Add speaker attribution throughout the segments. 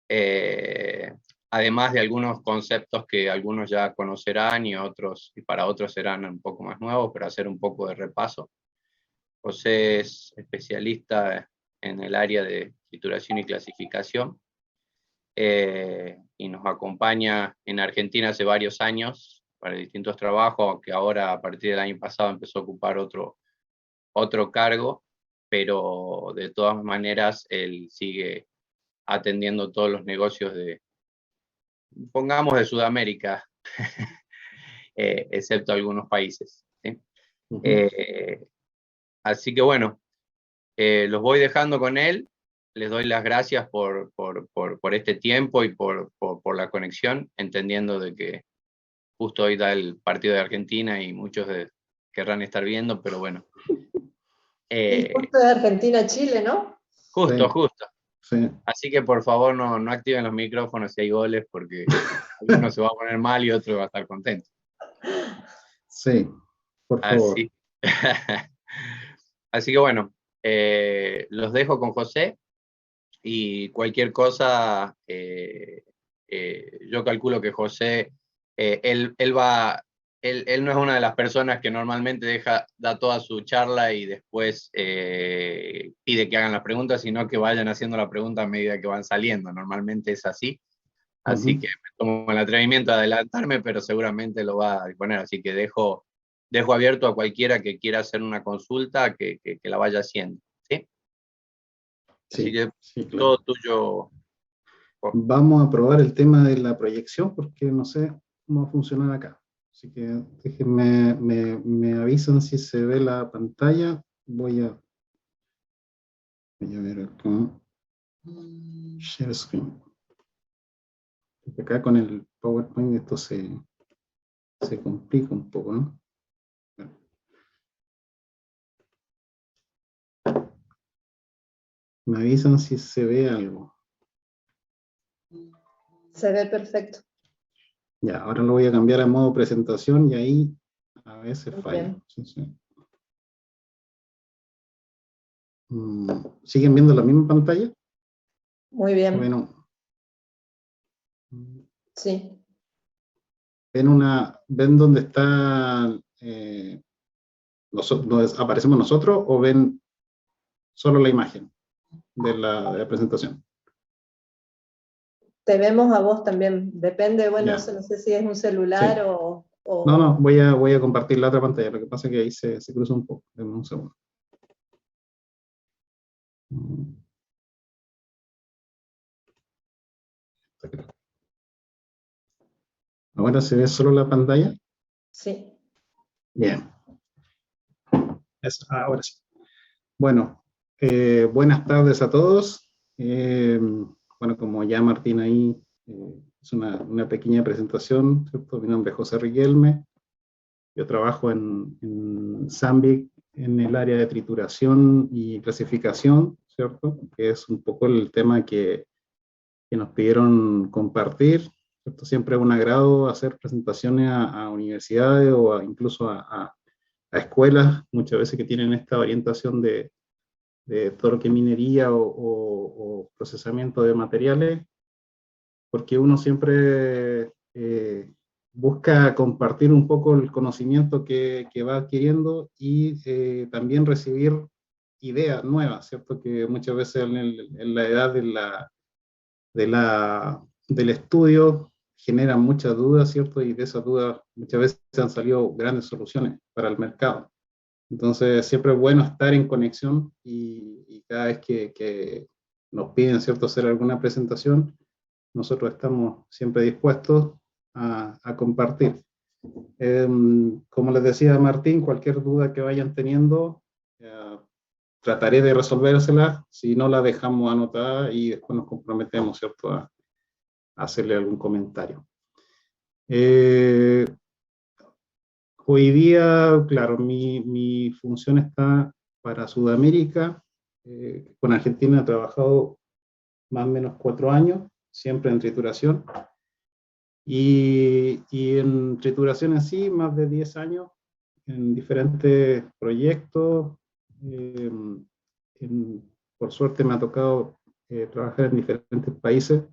Speaker 1: eh, además de algunos conceptos que algunos ya conocerán y para otros serán un poco más nuevos, pero hacer un poco de repaso. José es especialista en el área de titulación y clasificación, y nos acompaña en Argentina hace varios años para distintos trabajos, aunque ahora a partir del año pasado empezó a ocupar otro cargo, pero de todas maneras él sigue atendiendo todos los negocios pongamos de Sudamérica, excepto algunos países, ¿sí? Así que bueno, los voy dejando con él. Les doy las gracias por este tiempo y por la conexión, entendiendo de que justo hoy da el partido de Argentina y muchos querrán estar viendo, pero bueno.
Speaker 2: Y justo de Argentina-Chile, ¿no?
Speaker 1: Justo.
Speaker 3: Sí.
Speaker 1: Así que por favor no activen los micrófonos si hay goles, porque uno se va a poner mal y otro va a estar contento.
Speaker 3: Sí, por favor.
Speaker 1: Así que bueno, los dejo con José y cualquier cosa, yo calculo que José, él no es una de las personas que normalmente da toda su charla y después pide que hagan las preguntas, sino que vayan haciendo la pregunta a medida que van saliendo. Normalmente es así. Así que me tomo el atrevimiento de adelantarme, pero seguramente lo va a disponer. Así que dejo abierto a cualquiera que quiera hacer una consulta que la vaya haciendo. ¿Sí? Así que
Speaker 3: claro.
Speaker 1: todo tuyo.
Speaker 3: Vamos a probar el tema de la proyección porque no sé cómo va a funcionar acá. Así que déjenme, me avisan si se ve la pantalla. Voy a ver acá. Share screen. Porque acá con el PowerPoint esto se complica un poco, ¿no? Me avisan si se ve algo.
Speaker 2: Se ve perfecto.
Speaker 3: Ya, ahora lo voy a cambiar a modo presentación y ahí a veces falla. Sí. ¿Siguen viendo la misma pantalla?
Speaker 2: Muy bien.
Speaker 3: Bueno.
Speaker 2: Sí.
Speaker 3: ¿Ven dónde está donde aparecemos nosotros o ven solo la imagen de la presentación?
Speaker 2: Te vemos a vos también. Depende, bueno,
Speaker 3: Ya.
Speaker 2: no sé si es un celular
Speaker 3: Sí.
Speaker 2: o...
Speaker 3: No, voy a compartir la otra pantalla. Lo que pasa es que ahí se cruza un poco. Denme un segundo. ¿Ahora se ve solo la pantalla?
Speaker 2: Sí.
Speaker 3: Bien. Ahora sí. Bueno, buenas tardes a todos. Bueno, como ya Martín ahí es una pequeña presentación, ¿cierto? Mi nombre es José Riquelme. Yo trabajo en Sambic en el área de trituración y clasificación, ¿cierto? Que es un poco el tema que nos pidieron compartir, ¿cierto? Siempre es un agrado hacer presentaciones a universidades o incluso a escuelas, muchas veces que tienen esta orientación de todo lo que es minería o procesamiento de materiales, porque uno siempre busca compartir un poco el conocimiento que va adquiriendo y también recibir ideas nuevas, ¿cierto? Que muchas veces en la edad del estudio generan muchas dudas, ¿cierto? Y de esas dudas muchas veces han salido grandes soluciones para el mercado. Entonces siempre es bueno estar en conexión y cada vez que nos piden, ¿cierto?, hacer alguna presentación, nosotros estamos siempre dispuestos a compartir. Como les decía Martín, cualquier duda que vayan teniendo, trataré de resolvérsela, si no la dejamos anotada y después nos comprometemos, ¿cierto?, a hacerle algún comentario. Hoy día, claro, mi función está para Sudamérica. Con Argentina he trabajado más o menos 4 años, siempre en trituración. Y en trituración en sí, más de 10 años, en diferentes proyectos. Por suerte me ha tocado trabajar en diferentes países,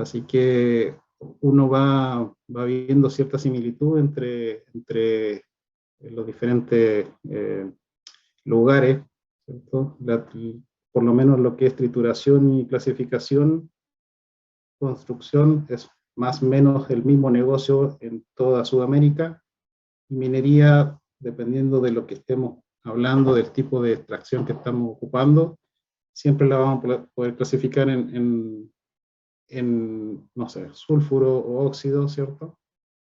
Speaker 3: Así que uno va viendo cierta similitud entre los diferentes lugares, ¿cierto? Por lo menos lo que es trituración y clasificación, construcción es más o menos el mismo negocio en toda Sudamérica, y minería, dependiendo de lo que estemos hablando, del tipo de extracción que estamos ocupando, siempre la vamos a poder clasificar en, no sé, sulfuro o óxido, ¿cierto?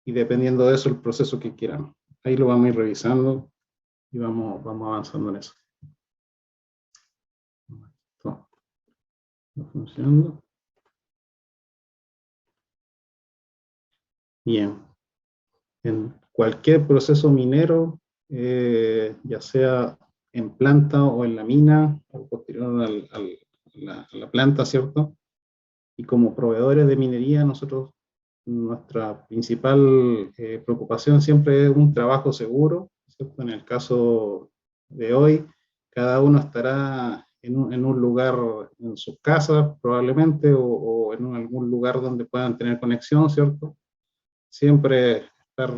Speaker 3: Y dependiendo de eso, el proceso que quieramos. Ahí lo vamos a ir revisando y vamos avanzando en eso. Esto está funcionando. Bien. En cualquier proceso minero, ya sea en planta o en la mina, o posterior a la planta, ¿cierto? Y como proveedores de minería, nosotros, nuestra principal preocupación siempre es un trabajo seguro, ¿cierto? En el caso de hoy, cada uno estará en un lugar, en sus casas probablemente, o en algún lugar donde puedan tener conexión, ¿cierto? Siempre estar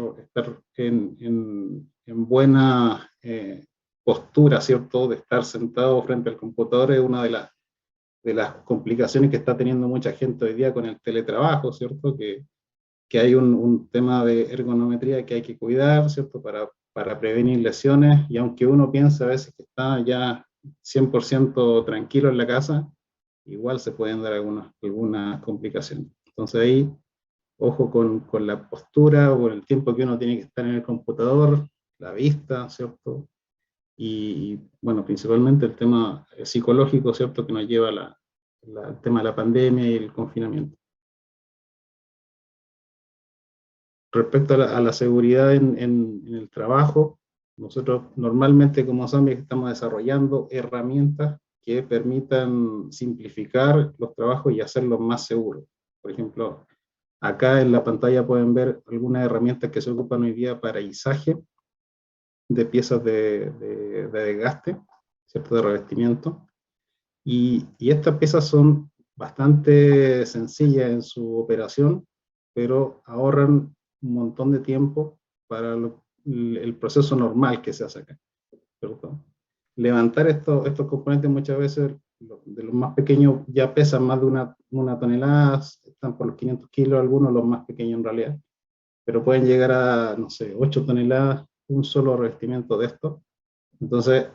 Speaker 3: en buena postura, ¿cierto? De estar sentado frente al computador es una de las complicaciones que está teniendo mucha gente hoy día con el teletrabajo, ¿cierto? Que hay un tema de ergonometría que hay que cuidar, ¿cierto? Para prevenir lesiones, y aunque uno piensa a veces que está ya 100% tranquilo en la casa, igual se pueden dar algunas complicaciones. Entonces ahí, ojo con la postura o el tiempo que uno tiene que estar en el computador, la vista, ¿cierto? Y bueno, principalmente el tema psicológico, ¿cierto? Que nos lleva el tema de la pandemia y el confinamiento. Respecto a la seguridad en el trabajo, nosotros normalmente como Zambic estamos desarrollando herramientas que permitan simplificar los trabajos y hacerlos más seguros. Por ejemplo, acá en la pantalla pueden ver algunas herramientas que se ocupan hoy día para izaje de piezas de desgaste, ¿cierto? De revestimiento. Y estas piezas son bastante sencillas en su operación, pero ahorran un montón de tiempo para el proceso normal que se hace acá, ¿cierto? Levantar estos componentes muchas veces, de los más pequeños, ya pesan más de una tonelada, están por los 500 kilos, algunos los más pequeños en realidad, pero pueden llegar a, no sé, 8 toneladas un solo revestimiento de esto. Entonces,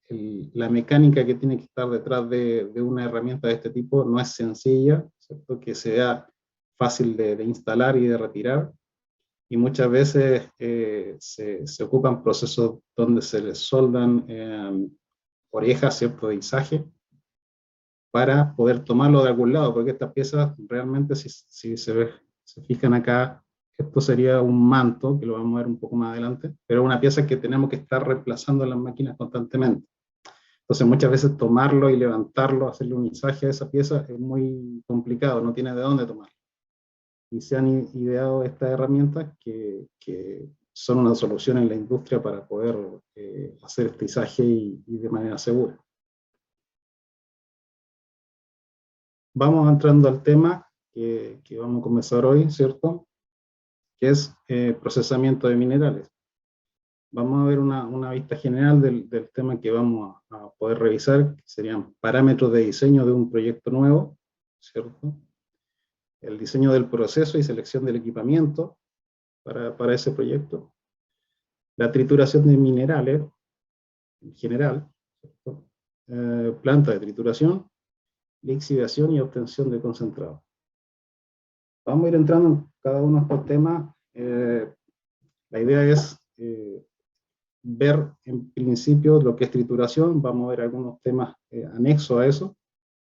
Speaker 3: la mecánica que tiene que estar detrás de una herramienta de este tipo no es sencilla, ¿cierto? Que sea fácil de instalar y de retirar, y muchas veces se ocupan procesos donde se les soldan orejas, ¿cierto? De izaje, para poder tomarlo de algún lado, porque estas piezas realmente, si se fijan acá, esto sería un manto, que lo vamos a ver un poco más adelante, pero una pieza que tenemos que estar reemplazando en las máquinas constantemente. Entonces muchas veces tomarlo y levantarlo, hacerle un izaje a esa pieza es muy complicado, no tiene de dónde tomarlo. Y se han ideado estas herramientas que son una solución en la industria para poder hacer este izaje y de manera segura. Vamos entrando al tema que vamos a comenzar hoy, ¿cierto? Que es procesamiento de minerales. Vamos a ver una vista general del tema que vamos a poder revisar, que serían parámetros de diseño de un proyecto nuevo, ¿cierto? El diseño del proceso y selección del equipamiento para ese proyecto. La trituración de minerales, en general, ¿cierto? Planta de trituración, lixiviación y obtención de concentrado. Vamos a ir entrando en cada uno de estos temas. La idea es ver en principio lo que es trituración. Vamos a ver algunos temas anexos a eso,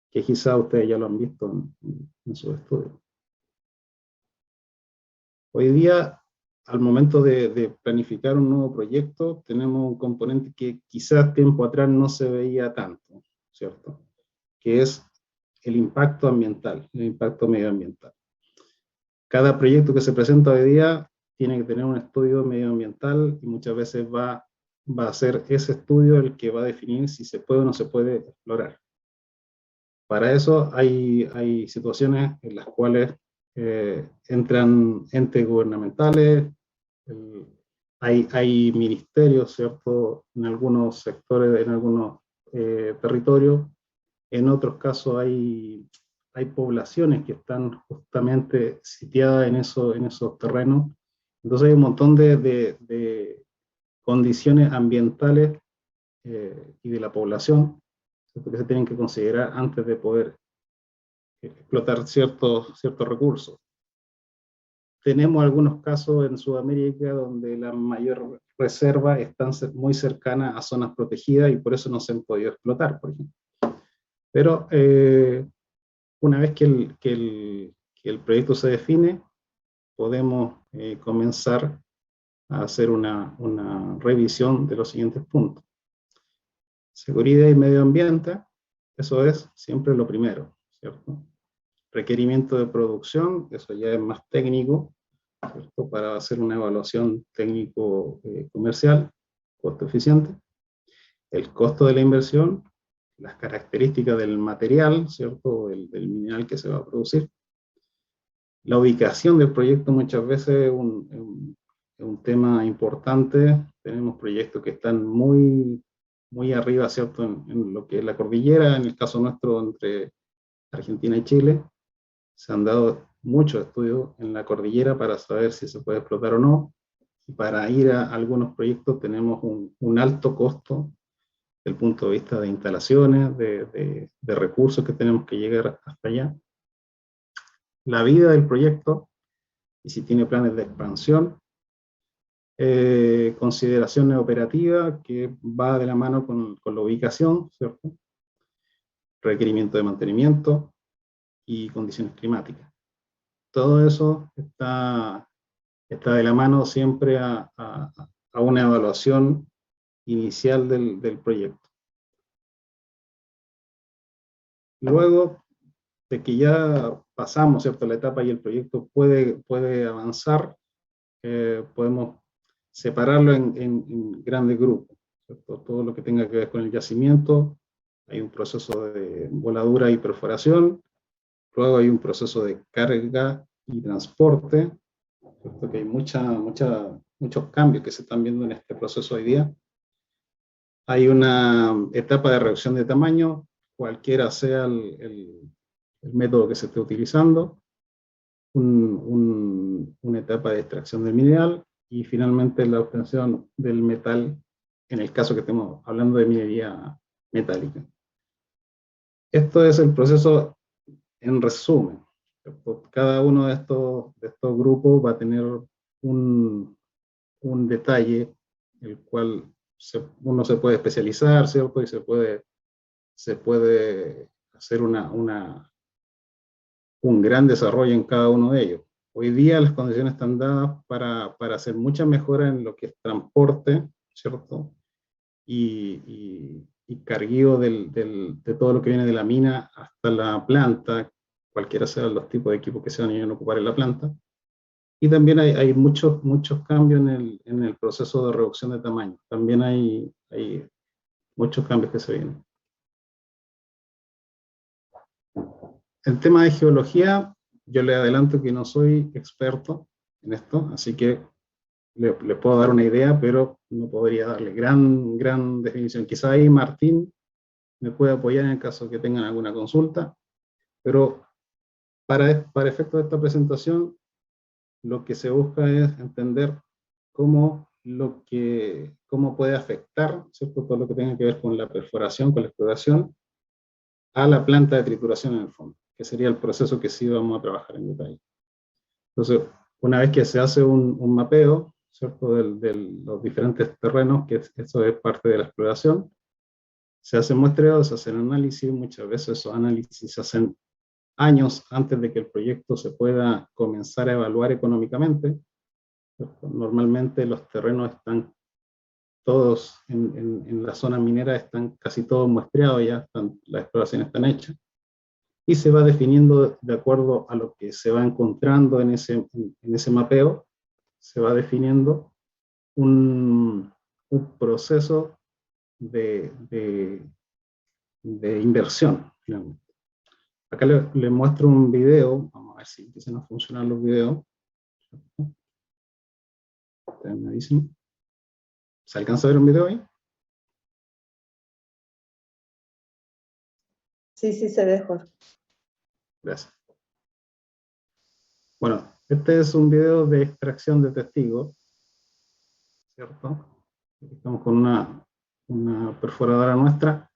Speaker 3: que quizá ustedes ya lo han visto en su estudio. Hoy día, al momento de planificar un nuevo proyecto, tenemos un componente que quizás tiempo atrás no se veía tanto, ¿cierto? Que es el impacto ambiental, el impacto medioambiental. Cada proyecto que se presenta hoy día tiene que tener un estudio medioambiental, y muchas veces va a ser ese estudio el que va a definir si se puede o no se puede explorar. Para eso hay situaciones en las cuales entran entes gubernamentales, hay ministerios, ¿cierto?, en algunos sectores, en algunos territorios. En otros casos hay poblaciones que están justamente sitiadas en esos terrenos. Entonces hay un montón de condiciones ambientales y de la población, ¿cierto?, que se tienen que considerar antes de poder explotar ciertos recursos. Tenemos algunos casos en Sudamérica donde la mayor reserva están muy cercanas a zonas protegidas y por eso no se han podido explotar, por ejemplo. Pero una vez que el proyecto se define, podemos comenzar a hacer una revisión de los siguientes puntos. Seguridad y medio ambiente, eso es siempre lo primero, ¿cierto? Requerimiento de producción, eso ya es más técnico, ¿cierto?, para hacer una evaluación técnico-comercial, costo eficiente. El costo de la inversión, las características del material, ¿cierto?, del mineral que se va a producir. La ubicación del proyecto muchas veces es un tema importante. Tenemos proyectos que están muy arriba, ¿cierto?, en lo que es la cordillera, en el caso nuestro entre Argentina y Chile. Se han dado muchos estudios en la cordillera para saber si se puede explotar o no. Y para ir a algunos proyectos tenemos un alto costo desde el punto de vista de instalaciones, de recursos que tenemos que llegar hasta allá. La vida del proyecto, y si tiene planes de expansión, consideraciones operativas que va de la mano con la ubicación, ¿cierto?, requerimiento de mantenimiento y condiciones climáticas. Todo eso está de la mano siempre a una evaluación inicial del proyecto. Luego de que ya pasamos, ¿cierto?, la etapa y el proyecto puede avanzar, podemos separarlo en grandes grupos, ¿cierto? Todo lo que tenga que ver con el yacimiento, hay un proceso de voladura y perforación, luego hay un proceso de carga y transporte, ¿cierto?, que hay muchos cambios que se están viendo en este proceso hoy día. Hay una etapa de reducción de tamaño, cualquiera sea el método que se esté utilizando, una etapa de extracción del mineral y finalmente la obtención del metal, en el caso que estemos hablando de minería metálica. Esto es el proceso en resumen. Cada uno de estos grupos va a tener un detalle, el cual uno se puede especializar, ¿cierto?, y se puede hacer un gran desarrollo en cada uno de ellos. Hoy día las condiciones están dadas para hacer mucha mejora en lo que es transporte, ¿cierto?, y carguío de todo lo que viene de la mina hasta la planta, cualquiera sean los tipos de equipos que se van a ocupar en la planta. Y también hay muchos cambios en el proceso de reducción de tamaño. También hay muchos cambios que se vienen. El tema de geología, yo le adelanto que no soy experto en esto, así que le puedo dar una idea, pero no podría darle gran definición. Quizá ahí Martín me puede apoyar en el caso que tengan alguna consulta, pero para efectos de esta presentación, lo que se busca es entender cómo puede afectar, ¿cierto?, todo lo que tenga que ver con la perforación, con la exploración, a la planta de trituración en el fondo, que sería el proceso que sí vamos a trabajar en detalle. Entonces, una vez que se hace un mapeo, ¿cierto?, de los diferentes terrenos, que eso es parte de la exploración, se hacen muestreos, se hacen análisis, muchas veces esos análisis se hacen años antes de que el proyecto se pueda comenzar a evaluar económicamente. Normalmente los terrenos están todos en la zona minera, están casi todos muestreados ya, las exploraciones están hechas, y se va definiendo de acuerdo a lo que se va encontrando en ese mapeo, se va definiendo un proceso de inversión, finalmente. Acá le muestro un video, vamos a ver si empiezan a funcionar los videos. Ustedes me dicen. ¿Se alcanza a ver un video ahí?
Speaker 2: Sí, sí se ve, Jorge.
Speaker 3: Gracias. Bueno, este es un video de extracción de testigos, ¿cierto? Estamos con una perforadora nuestra.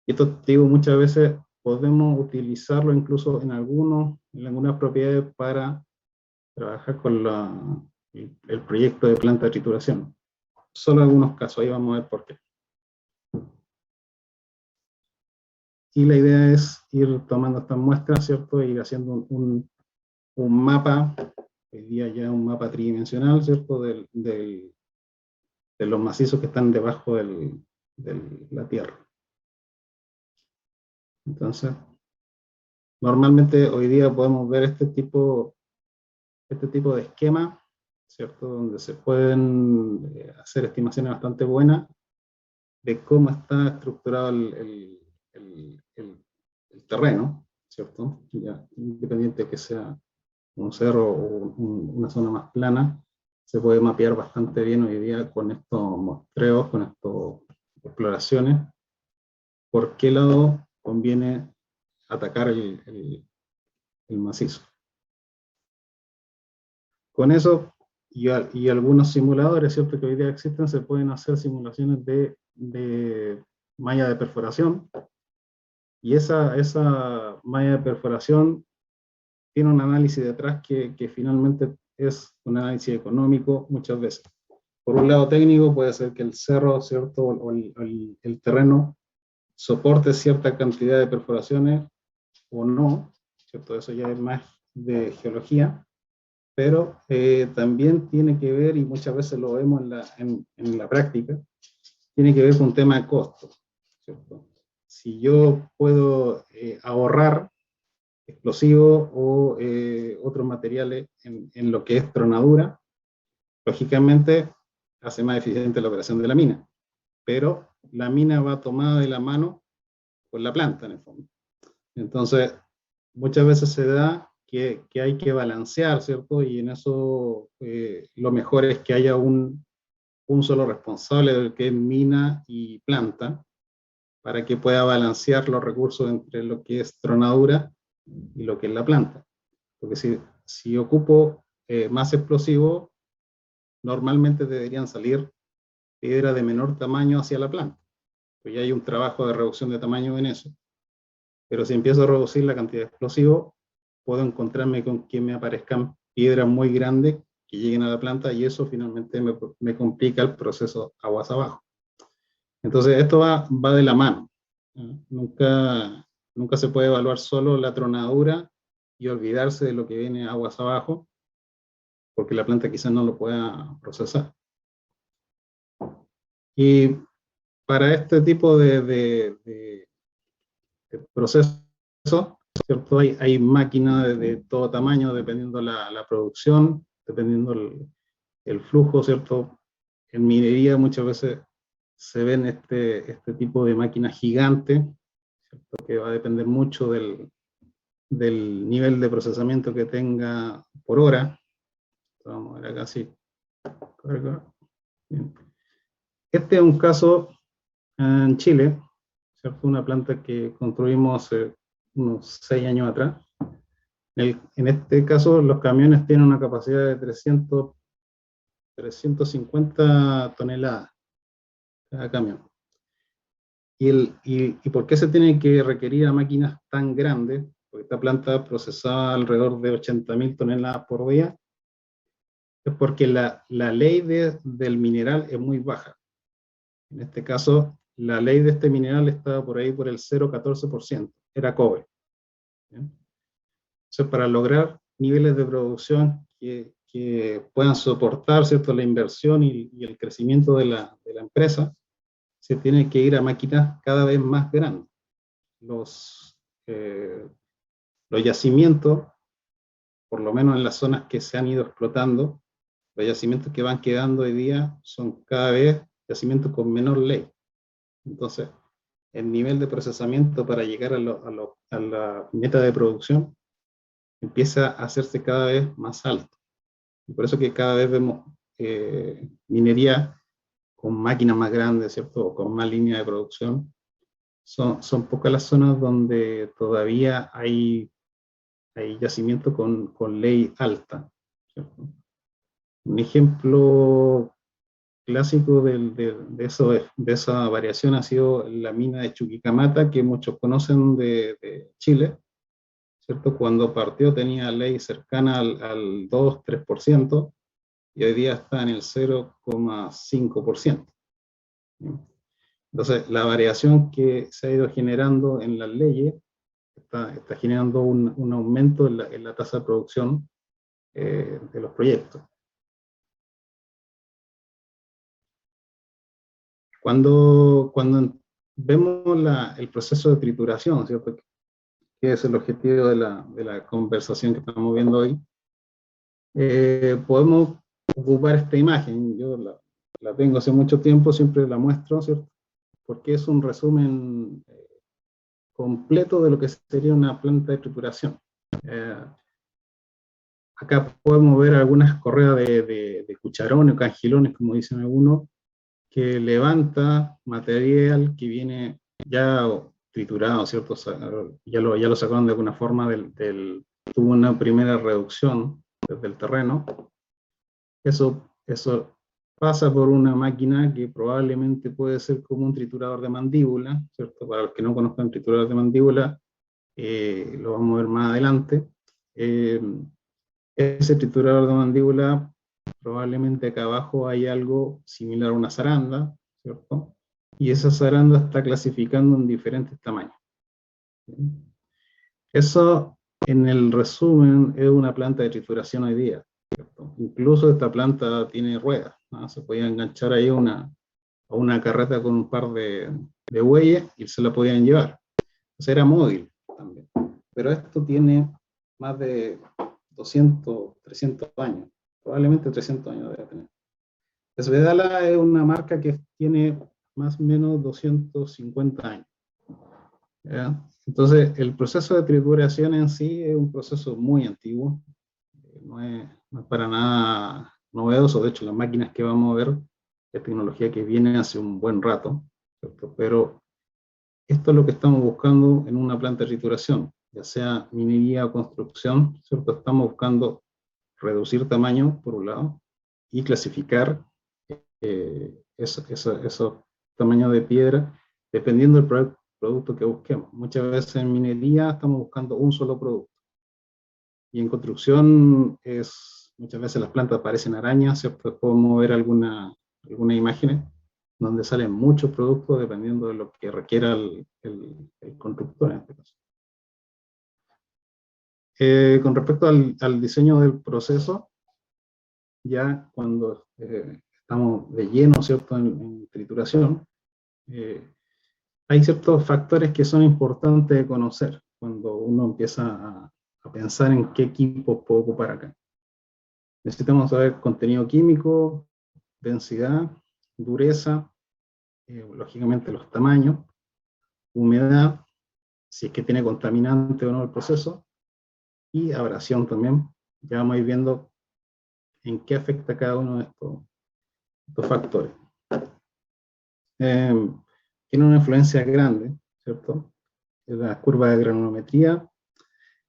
Speaker 3: Y estos testigos muchas veces podemos utilizarlo incluso en algunas propiedades para trabajar con el proyecto de planta de trituración. Solo algunos casos, ahí vamos a ver por qué. Y la idea es ir tomando estas muestras, ¿cierto? E ir haciendo un mapa, hoy día ya un mapa tridimensional, ¿cierto? De los macizos que están debajo de la tierra. Entonces, normalmente hoy día podemos ver este tipo de esquema, ¿cierto? Donde se pueden hacer estimaciones bastante buenas de cómo está estructurado el terreno, ¿cierto? Ya, independiente de que sea un cerro o una zona más plana, se puede mapear bastante bien hoy día con estos muestreos, con estas exploraciones, por qué lado conviene atacar el macizo. Con eso y algunos simuladores, ¿cierto? Que hoy día existen, se pueden hacer simulaciones de malla de perforación, y esa malla de perforación tiene un análisis detrás que finalmente es un análisis económico muchas veces. Por un lado técnico, puede ser que el cerro, ¿cierto? O el terreno soporte cierta cantidad de perforaciones o no, ¿cierto? Eso ya es más de geología, pero también tiene que ver, y muchas veces lo vemos en la práctica, tiene que ver con un tema de costo, ¿cierto? Si yo puedo ahorrar explosivos o otros materiales en lo que es tronadura, lógicamente hace más eficiente la operación de la mina, pero la mina va tomada de la mano con la planta en el fondo. Entonces, muchas veces se da que hay que balancear, ¿cierto? Y en eso lo mejor es que haya un solo responsable del que es mina y planta, para que pueda balancear los recursos entre lo que es tronadura y lo que es la planta. Porque si ocupo más explosivo, normalmente deberían salir piedras de menor tamaño hacia la planta, pues ya hay un trabajo de reducción de tamaño en eso. Pero si empiezo a reducir la cantidad de explosivo, puedo encontrarme con que me aparezcan piedras muy grandes que lleguen a la planta, y eso finalmente me complica el proceso aguas abajo. Entonces esto va de la mano. Nunca se puede evaluar solo la tronadura y olvidarse de lo que viene aguas abajo, porque la planta quizás no lo pueda procesar. Y para este tipo de procesos, ¿cierto? Hay máquinas de todo tamaño, dependiendo la producción, dependiendo el flujo, ¿cierto? En minería muchas veces se ven este tipo de máquinas gigantes, ¿cierto? Que va a depender mucho del nivel de procesamiento que tenga por hora. Vamos a ver acá, sí. Este es un caso en Chile, ¿cierto? Una planta que construimos unos 6 años atrás. En este caso, los camiones tienen una capacidad de 350 toneladas cada camión. ¿Y por qué se tiene que requerir a máquinas tan grandes? Porque esta planta procesaba alrededor de 80.000 toneladas por día. Es porque la ley del mineral es muy baja. En este caso, la ley de este mineral estaba por ahí por el 0,14%, era cobre. ¿Bien? Entonces, para lograr niveles de producción que puedan soportar, ¿cierto?, la inversión y el crecimiento de la empresa, se tiene que ir a máquinas cada vez más grandes. Los yacimientos, por lo menos en las zonas que se han ido explotando, los yacimientos que van quedando hoy día son cada vez yacimientos con menor ley. Entonces, el nivel de procesamiento para llegar a la meta de producción empieza a hacerse cada vez más alto. Y por eso que cada vez vemos minería con máquinas más grandes, ¿cierto? O con más líneas de producción. Son pocas las zonas donde todavía hay yacimiento con ley alta, ¿cierto? Un ejemplo clásico de esa variación ha sido la mina de Chuquicamata, que muchos conocen de Chile, ¿cierto? Cuando partió tenía ley cercana al 2-3%, y hoy día está en el 0,5%. Entonces, la variación que se ha ido generando en las leyes está generando un aumento en la tasa de producción de los proyectos. Cuando vemos el proceso de trituración, ¿cierto? Que es el objetivo de la conversación que estamos viendo hoy, podemos ocupar esta imagen. Yo la tengo hace mucho tiempo, siempre la muestro, ¿cierto? Porque es un resumen completo de lo que sería una planta de trituración. Acá podemos ver algunas correas de cucharones o cangilones, como dicen algunos, que levanta material que viene ya triturado, ¿cierto? Ya lo sacaron de alguna forma tuvo una primera reducción desde el terreno. Eso pasa por una máquina que probablemente puede ser como un triturador de mandíbula, ¿cierto? Para los que no conozcan triturador de mandíbula, lo vamos a ver más adelante. Ese triturador de mandíbula, probablemente acá abajo hay algo similar a una zaranda, ¿cierto? Y esa zaranda está clasificando en diferentes tamaños. Eso, en el resumen, es una planta de trituración hoy día, ¿cierto? Incluso esta planta tiene ruedas, ¿no? Se podía enganchar ahí a una carreta con un par de bueyes y se la podían llevar. Entonces era móvil también. Pero esto tiene más de 200, 300 años, probablemente 300 años debe tener. Svedala es una marca que tiene más o menos 250 años. ¿Ya? Entonces, el proceso de trituración en sí es un proceso muy antiguo, no es para nada novedoso. De hecho, las máquinas que vamos a ver es tecnología que viene hace un buen rato, ¿cierto? Pero esto es lo que estamos buscando en una planta de trituración, ya sea minería o construcción, ¿cierto? Estamos buscando reducir tamaño, por un lado, y clasificar esos tamaños de piedra, dependiendo del producto que busquemos. Muchas veces en minería estamos buscando un solo producto. Y en construcción, muchas veces las plantas parecen arañas, ¿cierto? Podemos ver algunas imágenes donde salen muchos productos dependiendo de lo que requiera el constructor en este caso. Con respecto al diseño del proceso, ya cuando estamos de lleno, ¿cierto?, en trituración, hay ciertos factores que son importantes de conocer cuando uno empieza a pensar en qué equipo puedo ocupar acá. Necesitamos saber contenido químico, densidad, dureza, lógicamente los tamaños, humedad, si es que tiene contaminante o no el proceso, y abrasión también. Ya vamos a ir viendo en qué afecta cada uno de estos factores. Tiene una influencia grande, ¿cierto? La curva de granulometría,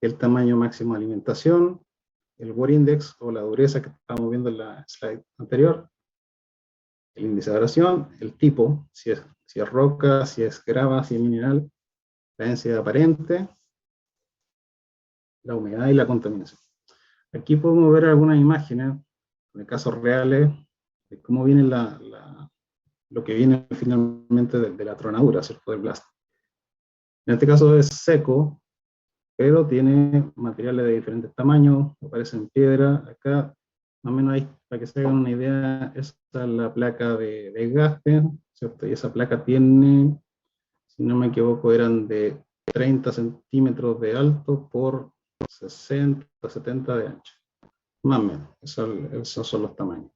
Speaker 3: el tamaño máximo de alimentación, el wear index o la dureza que estábamos viendo en la slide anterior, el índice de abrasión, el tipo, si es roca, si es grava, si es mineral, la densidad aparente, la humedad y la contaminación. Aquí podemos ver algunas imágenes de casos reales de cómo viene lo que viene finalmente de la tronadura, ¿cierto?, del blasto. En este caso es seco, pero tiene materiales de diferentes tamaños, aparece en piedra. Acá, más o menos ahí, para que se hagan una idea, esta es la placa de desgaste, ¿cierto? Y esa placa tiene, si no me equivoco, eran de 30 centímetros de alto por 60, 70 de ancho. Más o menos, esos son los tamaños.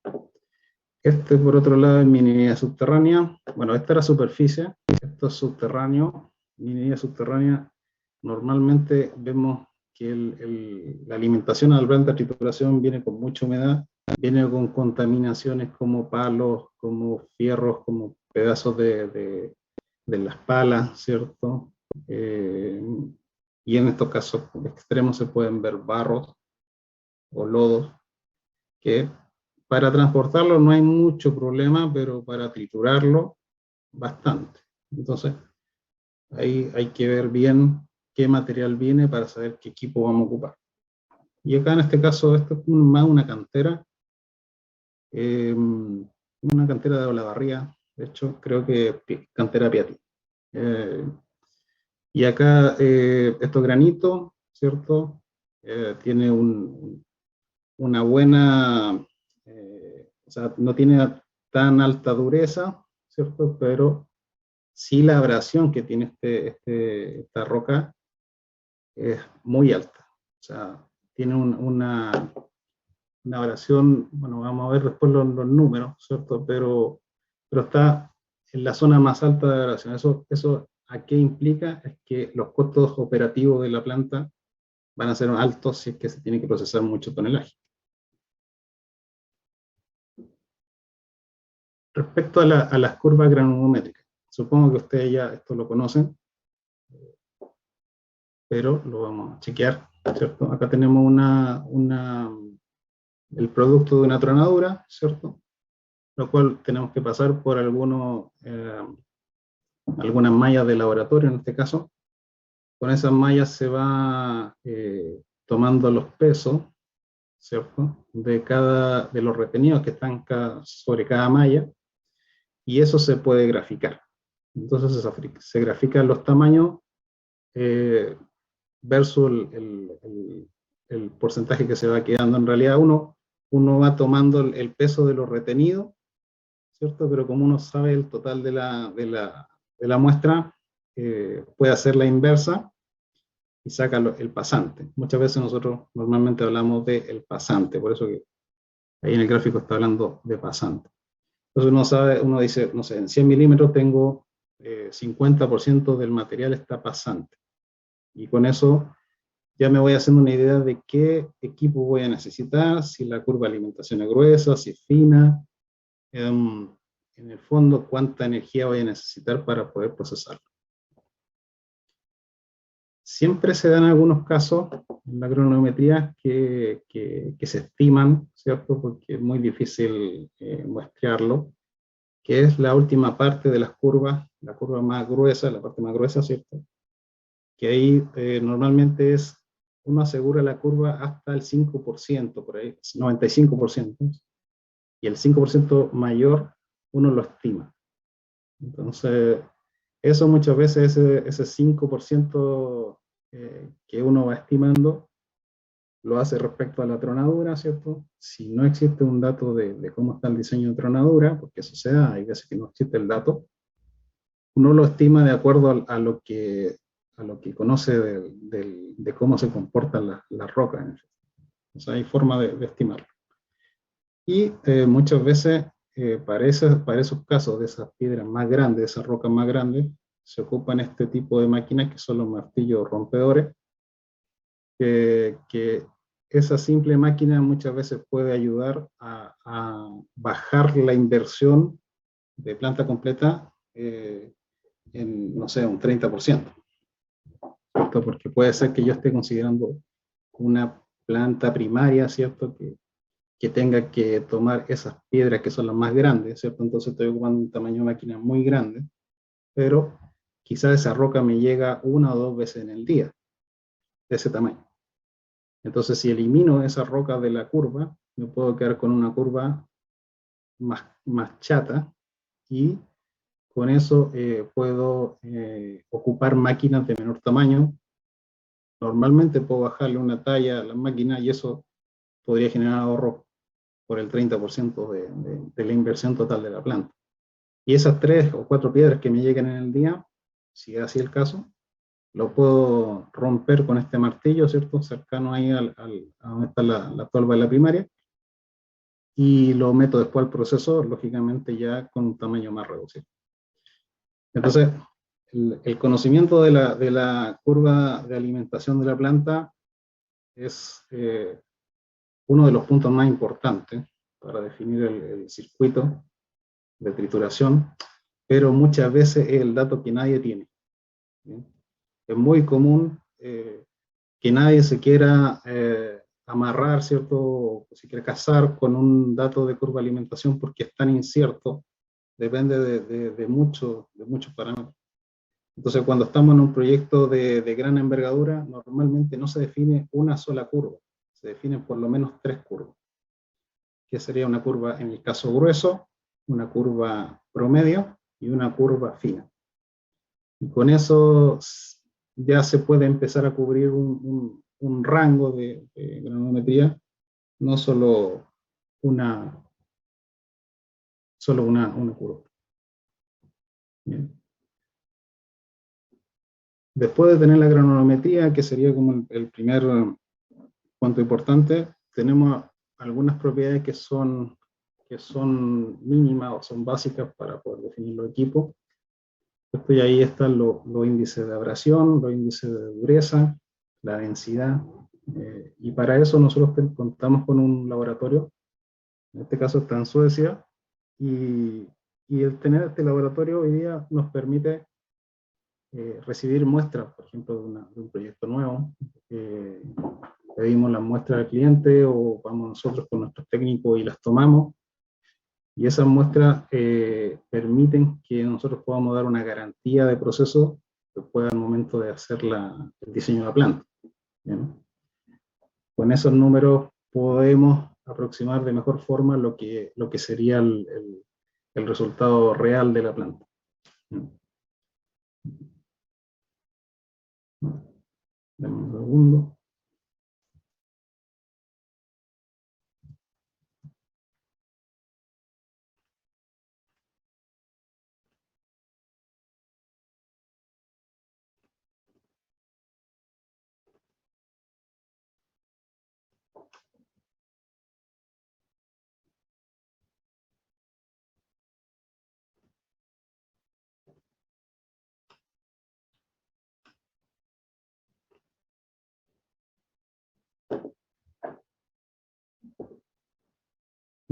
Speaker 3: Este, por otro lado, es minería subterránea. Bueno, esta era superficie, esto es subterráneo. Minería subterránea, normalmente vemos que la alimentación a la planta de trituración viene con mucha humedad, viene con contaminaciones como palos, como fierros, como pedazos de las palas, ¿cierto? Y en estos casos extremos se pueden ver barros o lodos, que para transportarlo no hay mucho problema, pero para triturarlo, bastante. Entonces, ahí hay que ver bien qué material viene para saber qué equipo vamos a ocupar. Y acá en este caso, esto es más una cantera de Olavarría, de hecho, creo que cantera Piatti. Y acá, estos granitos, ¿cierto? Tiene una buena, o sea, no tiene tan alta dureza, ¿cierto? Pero sí la abrasión que tiene esta roca es muy alta. O sea, tiene una abrasión, bueno, vamos a ver después los números, ¿cierto? Pero está en la zona más alta de abrasión. Eso ¿a qué implica? Es que los costos operativos de la planta van a ser altos si es que se tiene que procesar mucho tonelaje. Respecto a las curvas granulométricas, supongo que ustedes ya esto lo conocen, pero lo vamos a chequear, ¿cierto? Acá tenemos el producto de una tronadura, ¿cierto? Lo cual tenemos que pasar por algunas mallas de laboratorio en este caso. Con esas mallas se va tomando los pesos, ¿cierto? De los retenidos que están sobre cada malla, y eso se puede graficar. Entonces se grafican los tamaños versus el porcentaje que se va quedando. En realidad uno va tomando el peso de los retenidos, ¿cierto? Pero como uno sabe el total de la muestra, puede hacer la inversa y saca el pasante. Muchas veces nosotros normalmente hablamos del pasante, por eso que ahí en el gráfico está hablando de pasante. Entonces uno dice, no sé, en 100 milímetros tengo 50% del material está pasante. Y con eso ya me voy haciendo una idea de qué equipo voy a necesitar, si la curva de alimentación es gruesa, si es fina, en el fondo cuánta energía voy a necesitar para poder procesarlo. Siempre se dan algunos casos en la cronometría que se estiman, ¿cierto? Porque es muy difícil muestrearlo, que es la última parte de las curvas, la curva más gruesa, la parte más gruesa, ¿cierto? Que ahí normalmente uno asegura la curva hasta el 5%, por ahí, 95%, y el 5% mayor uno lo estima. Entonces, eso muchas veces, ese 5% que uno va estimando, lo hace respecto a la tronadura, ¿cierto? Si no existe un dato de cómo está el diseño de tronadura, porque eso se da, hay veces que no existe el dato, uno lo estima de acuerdo a lo que conoce de cómo se comportan las rocas. O sea, hay forma de estimarlo. Y muchas veces, para esos casos de esas piedras más grandes, de esas rocas más grandes, se ocupan este tipo de máquinas que son los martillos rompedores, que esa simple máquina muchas veces puede ayudar a bajar la inversión de planta completa en, no sé, un 30%, ¿cierto? Porque puede ser que yo esté considerando una planta primaria, ¿cierto? Que tenga que tomar esas piedras que son las más grandes, ¿cierto? Entonces estoy ocupando un tamaño de máquina muy grande, pero quizás esa roca me llega 1 o 2 veces en el día, de ese tamaño. Entonces, si elimino esa roca de la curva, me puedo quedar con una curva más chata, y con eso puedo ocupar máquinas de menor tamaño. Normalmente puedo bajarle una talla a la máquina y eso podría generar ahorro por el 30% de la inversión total de la planta. Y esas 3 o 4 piedras que me llegan en el día, si es así el caso, lo puedo romper con este martillo, ¿cierto? Cercano ahí a donde está la tolva de la primaria, y lo meto después al proceso, lógicamente ya con un tamaño más reducido. Entonces, el conocimiento de la curva de alimentación de la planta es uno de los puntos más importantes para definir el circuito de trituración, pero muchas veces es el dato que nadie tiene. ¿Bien? Es muy común que nadie se quiera amarrar, ¿cierto? O se quiera casar con un dato de curva de alimentación porque es tan incierto, depende de muchos parámetros. Entonces, cuando estamos en un proyecto de gran envergadura, normalmente no se define una sola curva, se definen por lo menos 3 curvas, que sería una curva en el caso grueso, una curva promedio y una curva fina. Y con eso ya se puede empezar a cubrir un rango de granulometría, no solo una curva. Bien. Después de tener la granulometría, que sería como el primer punto importante, tenemos algunas propiedades que son mínimas o son básicas para poder definir los equipos. Y ahí están los índices de abrasión, los índices de dureza, la densidad, y para eso nosotros contamos con un laboratorio, en este caso está en Suecia, y el tener este laboratorio hoy día nos permite recibir muestras, por ejemplo, de un proyecto nuevo. Pedimos las muestras al cliente o vamos nosotros con nuestros técnicos y las tomamos, y esas muestras permiten que nosotros podamos dar una garantía de proceso después al momento de hacer el diseño de la planta. ¿Bien? Con esos números podemos aproximar de mejor forma lo que sería el resultado real de la planta. ¿Bien? Dame un segundo.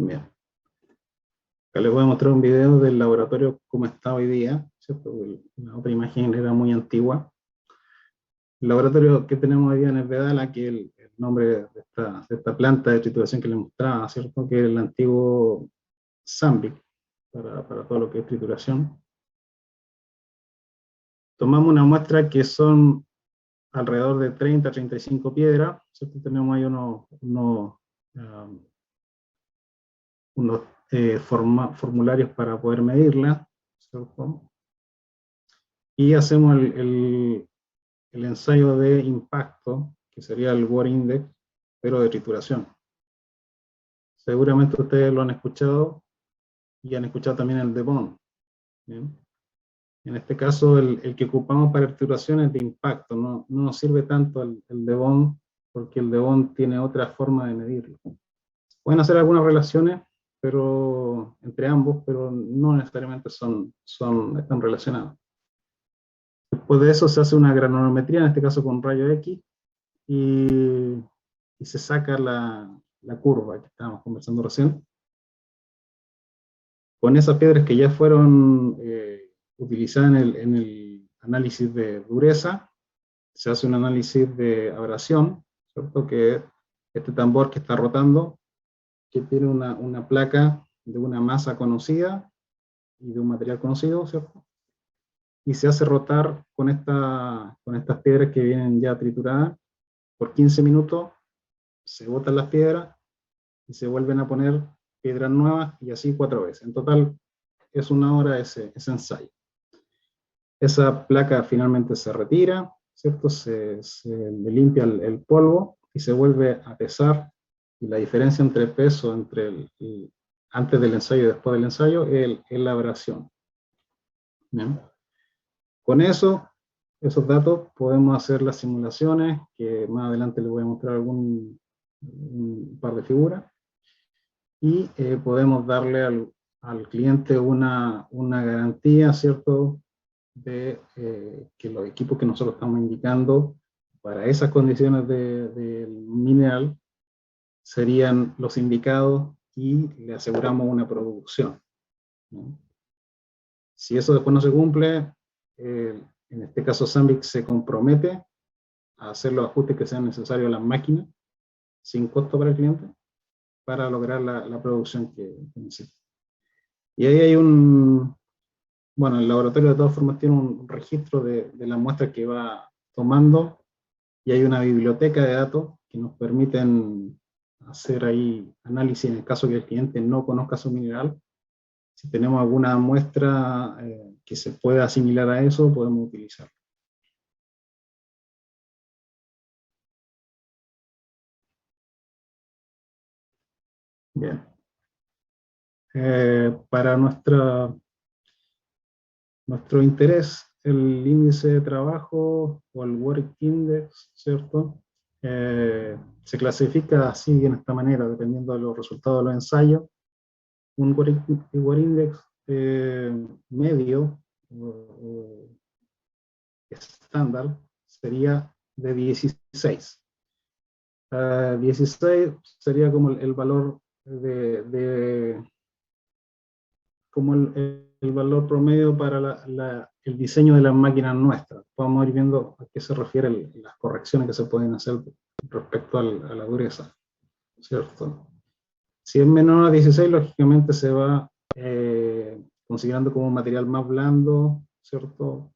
Speaker 3: Bien. Acá les voy a mostrar un video del laboratorio como está hoy día, ¿cierto? La otra imagen era muy antigua. El laboratorio que tenemos hoy día en el Vedala, que el nombre de esta planta de trituración que les mostraba, ¿cierto? Que es el antiguo Sandvik para todo lo que es trituración. Tomamos una muestra que son alrededor de 30 a 35 piedras, ¿cierto? Tenemos ahí unos formularios para poder medirla, ¿cierto? Y hacemos el ensayo de impacto, que sería el Wear Index, pero de trituración. Seguramente ustedes lo han escuchado y han escuchado también el Devon. ¿Bien? En este caso, el que ocupamos para trituración es de impacto, no nos sirve tanto el Devon, porque el Devon tiene otra forma de medirlo. Pueden hacer algunas relaciones entre ambos, pero no necesariamente están relacionados. Después de eso se hace una granulometría, en este caso con rayo X, y se saca la curva que estábamos conversando recién. Con esas piedras que ya fueron utilizadas en el análisis de dureza, se hace un análisis de abrasión, ¿cierto? Que es este tambor que está rotando, que tiene una placa de una masa conocida y de un material conocido, ¿cierto? Y se hace rotar con estas piedras que vienen ya trituradas por 15 minutos, se botan las piedras y se vuelven a poner piedras nuevas y así 4 veces. En total es 1 hora ese ensayo. Esa placa finalmente se retira, ¿cierto? Se le limpia el polvo y se vuelve a pesar, y la diferencia entre el peso antes del ensayo y después del ensayo es la abrasión. ¿Bien? Con esos datos podemos hacer las simulaciones, que más adelante les voy a mostrar un par de figuras, y podemos darle al cliente una garantía, ¿cierto?, de que los equipos que nosotros estamos indicando para esas condiciones del mineral serían los indicados y le aseguramos una producción, ¿no? Si eso después no se cumple, en este caso Sandvik se compromete a hacer los ajustes que sean necesarios a las máquinas, sin costo para el cliente, para lograr la producción que necesita. Y ahí hay bueno, el laboratorio de todas formas tiene un registro de la muestra que va tomando, y hay una biblioteca de datos que nos permiten hacer ahí análisis en el caso que el cliente no conozca su mineral. Si tenemos alguna muestra que se pueda asimilar a eso, podemos utilizarlo. Bien. Para nuestro interés, el índice de trabajo o el Work Index, ¿cierto? Se clasifica así, en esta manera, dependiendo de los resultados de los ensayos. Un Work Index medio o estándar sería de 16. 16 sería como el valor como el valor promedio para el diseño de las máquinas nuestras. Vamos a ir viendo a qué se refieren las correcciones que se pueden hacer respecto a la dureza, ¿cierto? Si es menor a 16, lógicamente se va considerando como un material más blando, ¿cierto?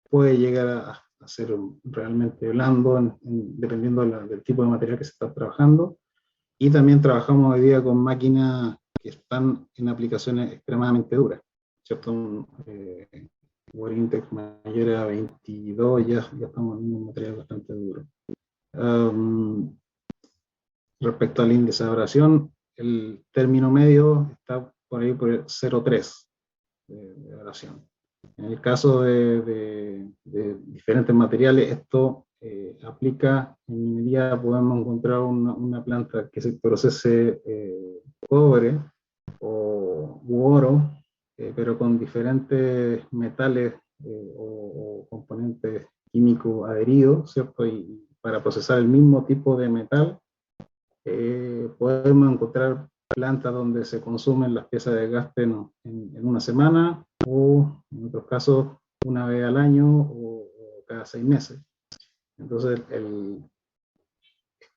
Speaker 3: Puede llegar a ser realmente blando, dependiendo del tipo de material que se está trabajando. Y también trabajamos hoy día con máquinas que están en aplicaciones extremadamente duras, ¿cierto? Work Index mayor a 22, ya estamos en un material bastante duro. Respecto al índice de abrasión, el término medio está por ahí por el 0,3 de abrasión. En el caso de diferentes materiales, esto aplica en minería. Podemos encontrar una planta que se procese cobre u oro, pero con diferentes metales o componentes químicos adheridos, ¿cierto? Y para procesar el mismo tipo de metal, podemos encontrar plantas donde se consumen las piezas de desgaste en una semana, o en otros casos una vez al año o cada 6 meses. Entonces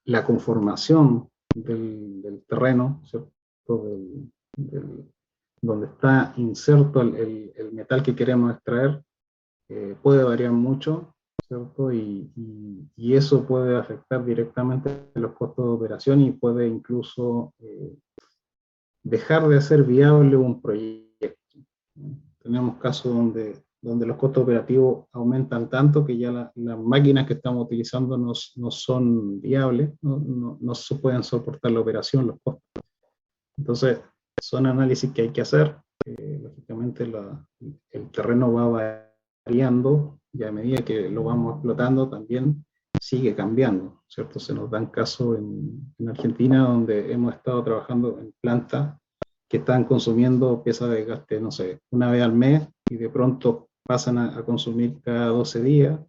Speaker 3: la conformación del terreno, ¿cierto? Donde está inserto el metal que queremos extraer, puede variar mucho, ¿cierto? Y eso puede afectar directamente los costos de operación y puede incluso dejar de ser viable un proyecto. Tenemos casos donde los costos operativos aumentan tanto que ya las máquinas que estamos utilizando no son viables, no pueden soportar la operación, los costos. Entonces, son análisis que hay que hacer. Lógicamente el terreno va variando, y a medida que lo vamos explotando también sigue cambiando, ¿cierto? Se nos dan casos en Argentina donde hemos estado trabajando en plantas que están consumiendo piezas de desgaste, no sé, una vez al mes, y de pronto pasan a consumir cada 12 días,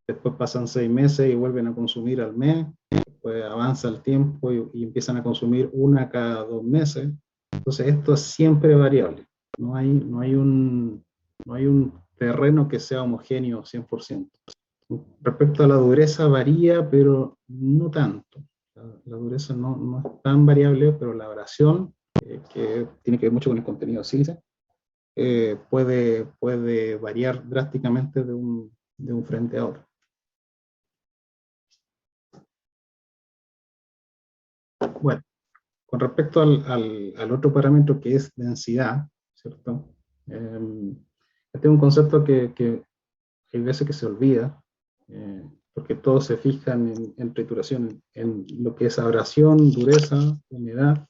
Speaker 3: después pasan 6 meses y vuelven a consumir al mes, después avanza el tiempo y empiezan a consumir una cada 2 meses. Entonces esto es siempre variable, no hay un terreno que sea homogéneo 100%. Respecto a la dureza varía, pero no tanto. La dureza no es tan variable, pero la abrasión, que tiene que ver mucho con el contenido de sílice, puede variar drásticamente de un frente a otro. Bueno, con respecto al otro parámetro, que es densidad, ¿cierto? Este es un concepto que hay veces que se olvida, porque todos se fijan en trituración, en lo que es abrasión, dureza, humedad,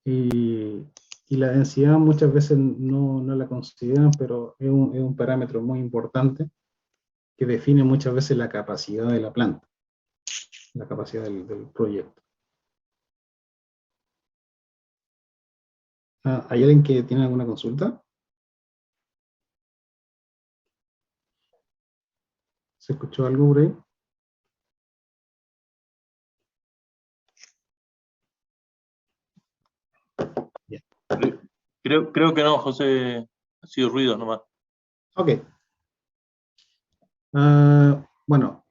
Speaker 3: y la densidad muchas veces no la consideran, pero es un parámetro muy importante que define muchas veces la capacidad de la planta, la capacidad del proyecto. ¿Hay alguien que tiene alguna consulta? ¿Se escuchó algo por ahí?
Speaker 4: Creo que no, José, ha sido ruido nomás.
Speaker 3: Ok. Bueno,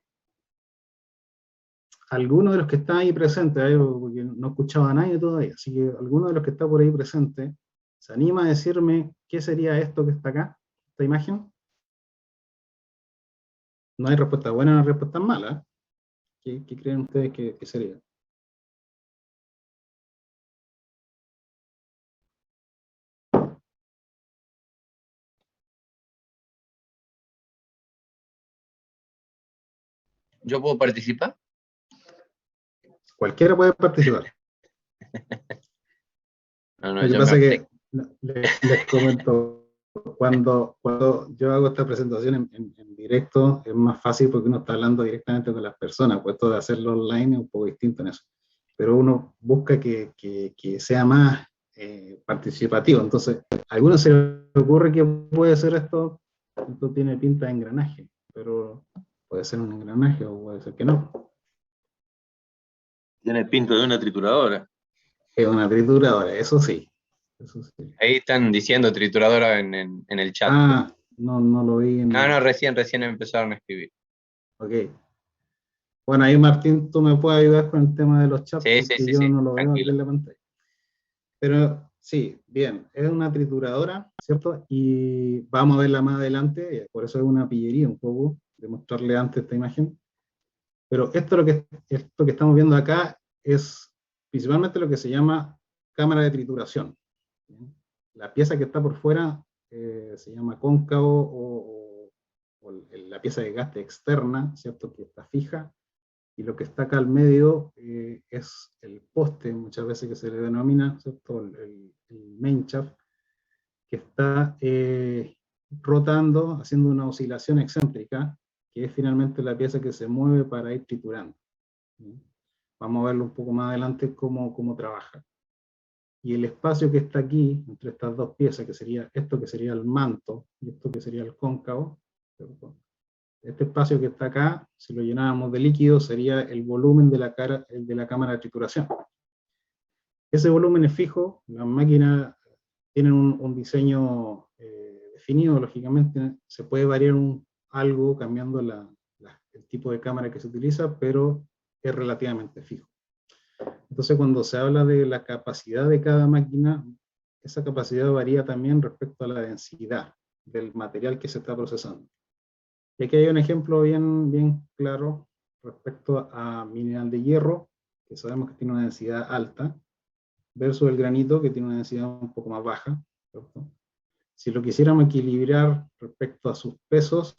Speaker 3: algunos de los que están ahí presentes, porque no escuchaba a nadie todavía, así que alguno de los que está por ahí presente, ¿se anima a decirme qué sería esto que está acá, esta imagen? No hay respuesta buena, no hay respuesta mala. ¿Qué creen ustedes que sería?
Speaker 1: ¿Yo puedo participar?
Speaker 3: Cualquiera puede participar.
Speaker 1: No,
Speaker 3: Lo que
Speaker 1: yo me
Speaker 3: pasa es que
Speaker 1: abstengo.
Speaker 3: les comento, cuando yo hago esta presentación en directo, es más fácil porque uno está hablando directamente con las personas, pues esto de hacerlo online es un poco distinto en eso. Pero uno busca que sea más participativo. Entonces, a algunos se les ocurre que puede ser esto tiene pinta de engranaje, pero puede ser un engranaje o puede ser que no.
Speaker 4: Tiene pinta de una trituradora.
Speaker 3: Es una trituradora, eso sí. Eso sí.
Speaker 1: Ahí están diciendo trituradora en el chat.
Speaker 3: Ah, no lo vi en...
Speaker 1: No, recién empezaron a escribir.
Speaker 3: Ok. Bueno, ahí Martín, tú me puedes ayudar con el tema de los chats,
Speaker 1: Sí,
Speaker 3: porque
Speaker 1: sí,
Speaker 3: yo no lo veo aquí
Speaker 1: tranquilo.
Speaker 3: en la pantalla. Pero sí, bien, es una trituradora, ¿cierto? Y vamos a verla más adelante, por eso es una pillería un poco, de mostrarle antes esta imagen. Pero esto que estamos viendo acá es principalmente lo que se llama cámara de trituración. ¿Bien? La pieza que está por fuera se llama cóncavo o la pieza de gaste externa, ¿cierto? Que está fija. Y lo que está acá al medio es el poste, muchas veces que se le denomina, ¿cierto? El main shaft, que está rotando, haciendo una oscilación excéntrica, que es finalmente la pieza que se mueve para ir triturando. ¿Sí? Vamos a verlo un poco más adelante cómo trabaja. Y el espacio que está aquí, entre estas dos piezas, que sería esto que sería el manto, y esto que sería el cóncavo, ¿cierto? Este espacio que está acá, si lo llenáramos de líquido, sería el volumen de la cámara de trituración. Ese volumen es fijo, las máquinas tienen un diseño definido, lógicamente se puede variar algo cambiando el tipo de cámara que se utiliza, pero es relativamente fijo. Entonces cuando se habla de la capacidad de cada máquina, esa capacidad varía también respecto a la densidad del material que se está procesando. Y aquí hay un ejemplo bien claro respecto a mineral de hierro, que sabemos que tiene una densidad alta, versus el granito, que tiene una densidad un poco más baja, ¿cierto? Si lo quisiéramos equilibrar respecto a sus pesos,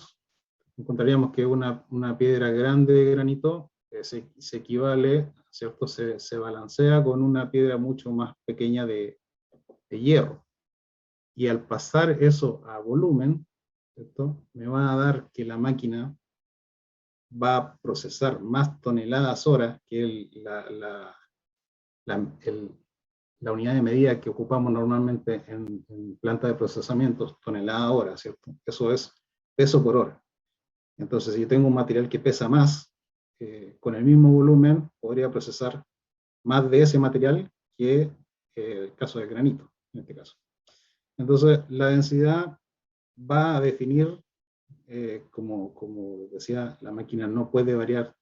Speaker 3: encontraríamos que una piedra grande de granito se equivale, ¿cierto? Se balancea con una piedra mucho más pequeña de hierro. Y al pasar eso a volumen, ¿cierto? Me va a dar que la máquina va a procesar más toneladas hora que la unidad de medida que ocupamos normalmente en planta de procesamiento, tonelada hora, ¿cierto? Eso es peso por hora. Entonces, si yo tengo un material que pesa más, con el mismo volumen podría procesar más de ese material que el caso del granito, en este caso. Entonces, la densidad va a definir, como decía, la máquina no puede variar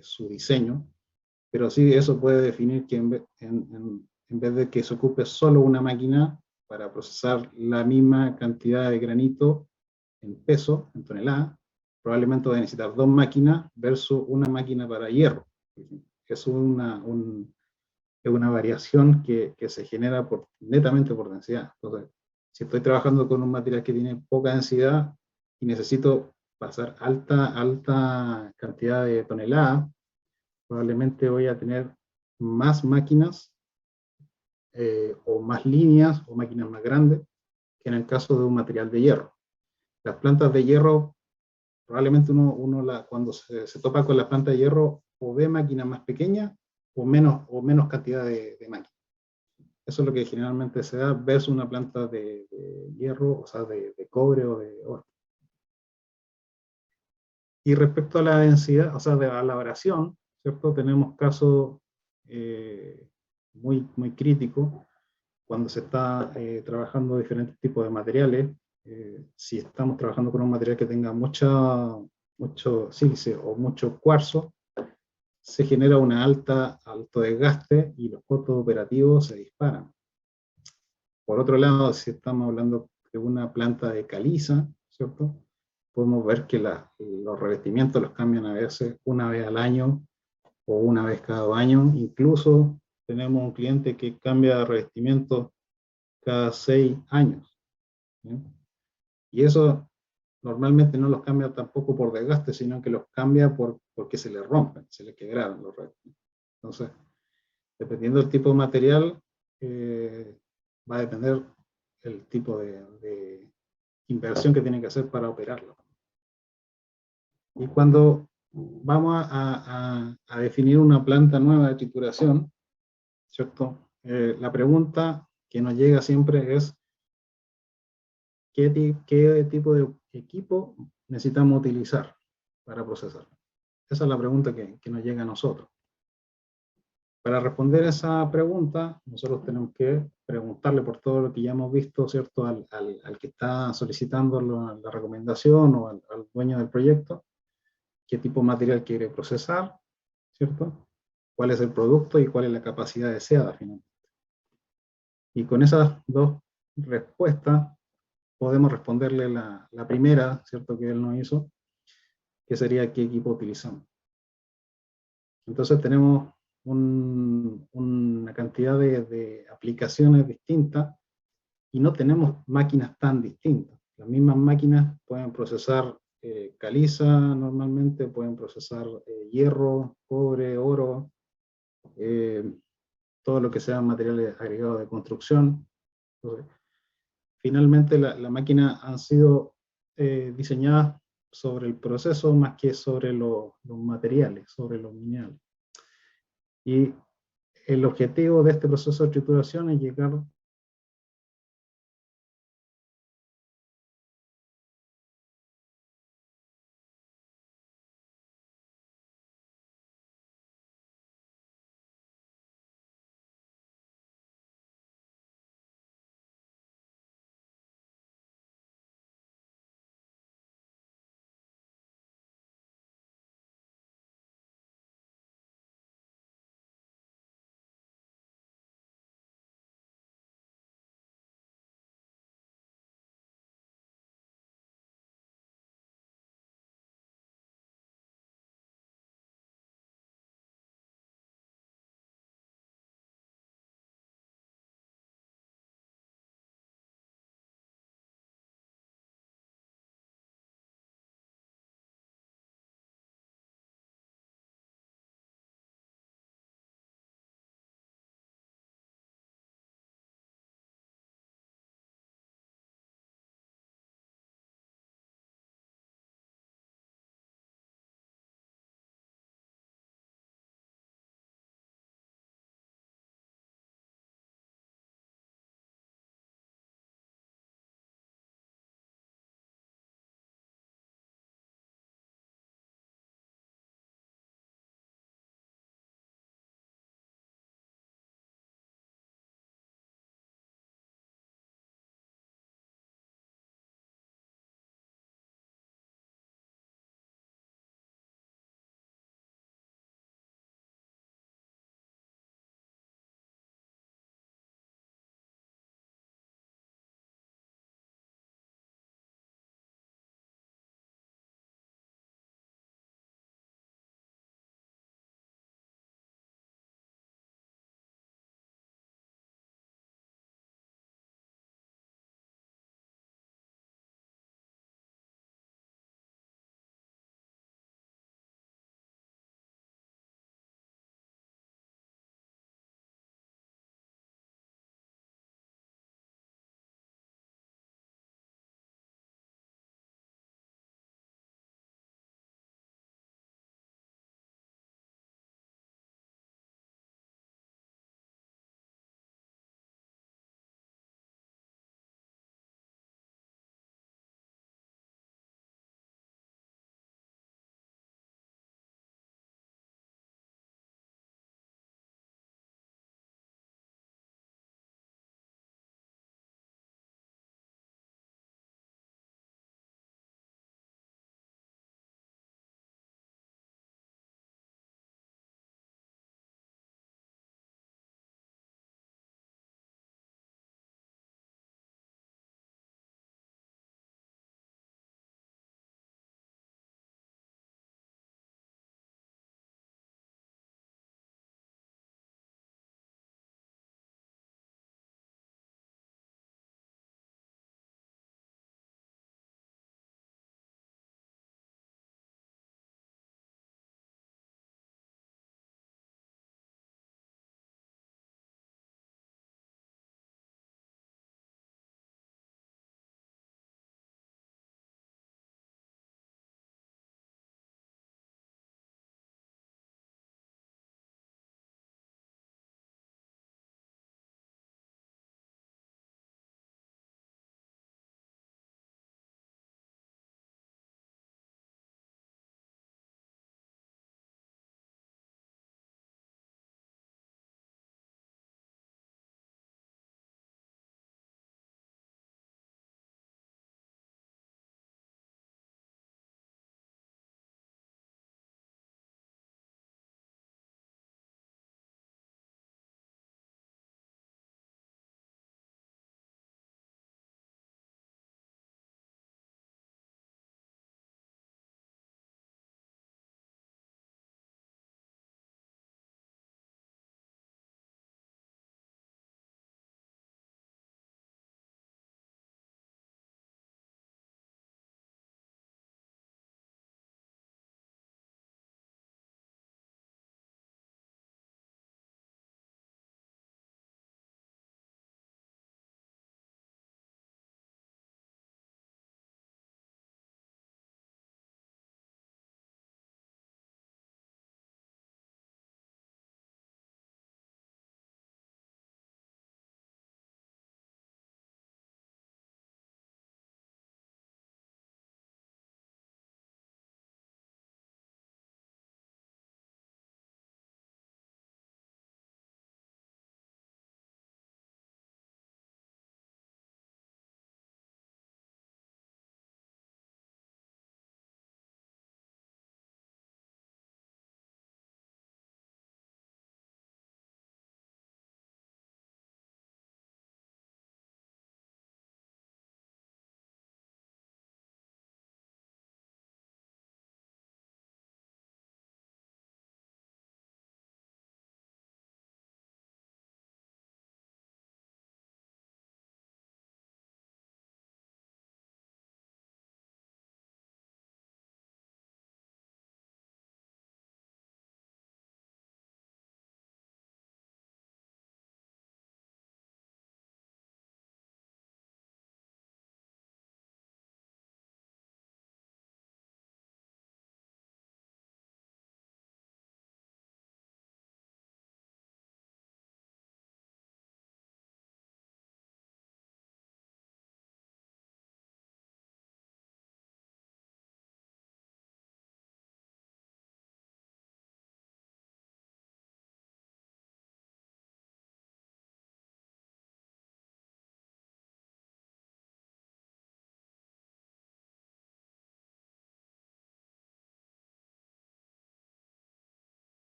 Speaker 3: su diseño, pero sí eso puede definir que en vez de que se ocupe solo una máquina para procesar la misma cantidad de granito en peso, en tonelada, probablemente va a necesitar dos máquinas versus una máquina para hierro. Es una variación que se genera netamente por densidad. Entonces, si estoy trabajando con un material que tiene poca densidad y necesito pasar alta cantidad de toneladas, probablemente voy a tener más máquinas o más líneas o máquinas más grandes que en el caso de un material de hierro. Las plantas de hierro, probablemente cuando se topa con la planta de hierro, o ve máquinas más pequeñas o menos cantidad de máquinas. Eso es lo que generalmente se da versus una planta de hierro, o sea, de cobre o de oro. Y respecto a la densidad, o sea, de la elaboración, ¿cierto? Tenemos casos muy críticos cuando se está trabajando diferentes tipos de materiales. Si estamos trabajando con un material que tenga mucho sílice o mucho cuarzo, se genera un alto desgaste y los costos operativos se disparan. Por otro lado, si estamos hablando de una planta de caliza, ¿cierto? Podemos ver que los revestimientos los cambian a veces una vez al año o una vez cada 2 años. Incluso tenemos un cliente que cambia de revestimiento cada 6 años. ¿Sí? Y eso normalmente no los cambia tampoco por desgaste, sino que los cambia porque se les rompen, se les quebraron los revestimientos. Entonces, dependiendo del tipo de material, va a depender el tipo de inversión que tienen que hacer para operarlo. Y cuando vamos a definir una planta nueva de trituración, ¿cierto? La pregunta que nos llega siempre es ¿qué tipo de equipo necesitamos utilizar para procesar? Esa es la pregunta que nos llega a nosotros. Para responder esa pregunta, nosotros tenemos que preguntarle por todo lo que ya hemos visto, ¿cierto? Al que está solicitando la recomendación o al dueño del proyecto, qué tipo de material quiere procesar, ¿cierto? Cuál es el producto y cuál es la capacidad deseada finalmente. Y con esas dos respuestas podemos responderle la primera, ¿cierto? Que él nos hizo, que sería qué equipo utilizamos. Entonces tenemos una cantidad de aplicaciones distintas y no tenemos máquinas tan distintas. Las mismas máquinas pueden procesar caliza normalmente, pueden procesar hierro, cobre, oro, todo lo que sean materiales agregados de construcción. Entonces, finalmente la máquina han sido diseñadas sobre el proceso más que sobre los materiales, sobre los minerales. Y el objetivo de este proceso de trituración es llegar